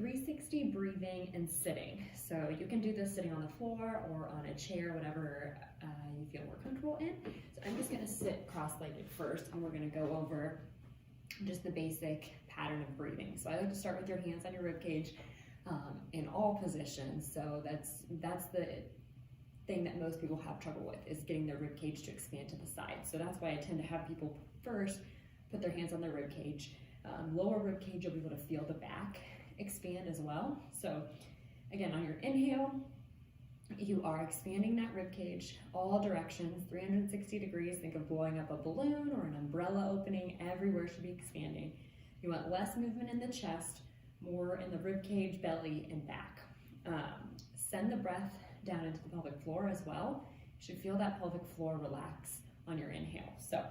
360 breathing and sitting. So you can do this sitting on the floor or on a chair, whatever you feel more comfortable in. So I'm just gonna sit cross-legged first, and we're gonna go over just the basic pattern of breathing. So I like to start with your hands on your rib cage in all positions. So that's the thing that most people have trouble with, is getting their rib cage to expand to the side. So that's why I tend to have people first put their hands on their rib cage. Lower rib cage, you'll be able to feel the back expand as well. So again, on your inhale, you are expanding that rib cage all directions, 360 degrees. Think of blowing up a balloon or an umbrella opening. Everywhere should be expanding. You want less movement in the chest, more in the rib cage, belly, and back. Send the breath down into the pelvic floor as well. You should feel that pelvic floor relax on your inhale. So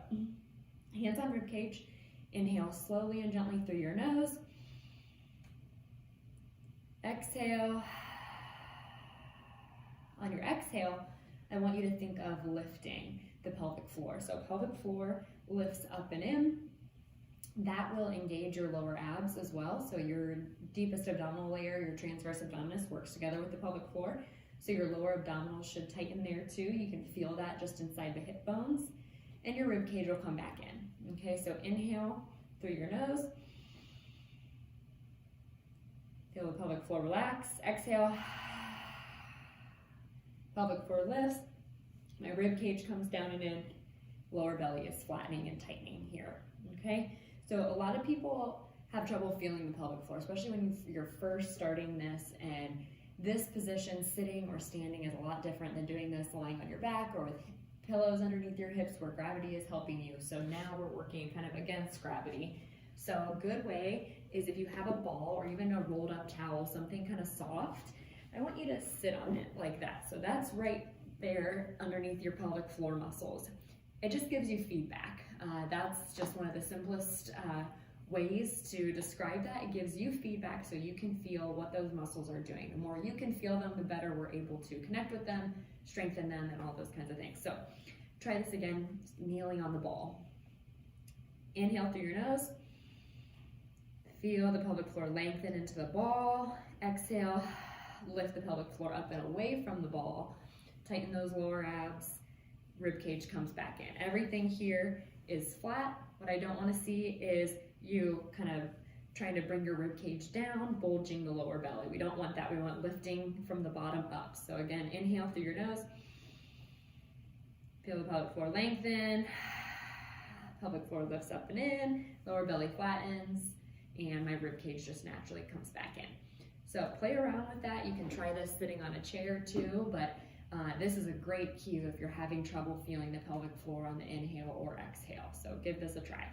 hands on rib cage. Inhale slowly and gently through your nose. Exhale. On your exhale, I want you to think of lifting the pelvic floor. So pelvic floor lifts up and in. That will engage your lower abs as well. So your deepest abdominal layer, your transverse abdominis, works together with the pelvic floor. So your lower abdominal should tighten there too. You can feel that just inside the hip bones. And your rib cage will come back in. Okay, so inhale through your nose. Feel the pelvic floor relax. Exhale. Pelvic floor lifts. My rib cage comes down and in. Lower belly is flattening and tightening here. Okay, so a lot of people have trouble feeling the pelvic floor, especially when you're first starting this, and this position, sitting or standing, is a lot different than doing this lying on your back or with pillows underneath your hips where gravity is helping you. So now we're working kind of against gravity. So a good way is if you have a ball or even a rolled up towel, something kind of soft, I want you to sit on it like that. So that's right there underneath your pelvic floor muscles. It just gives you feedback. That's just one of the simplest ways to describe that. It gives you feedback so you can feel what those muscles are doing. The more you can feel them, the better we're able to connect with them, strengthen them, and all those kinds of things. So try this again, kneeling on the ball. Inhale through your nose. Feel the pelvic floor lengthen into the ball. Exhale, lift the pelvic floor up and away from the ball. Tighten those lower abs. Rib cage comes back in. Everything here is flat. What I don't want to see is you kind of trying to bring your rib cage down, bulging the lower belly. We don't want that. We want lifting from the bottom up. So again, inhale through your nose. Feel the pelvic floor lengthen. Pelvic floor lifts up and in. Lower belly flattens. And my rib cage just naturally comes back in. So play around with that. You can try this sitting on a chair too, but this is a great cue if you're having trouble feeling the pelvic floor on the inhale or exhale. So give this a try.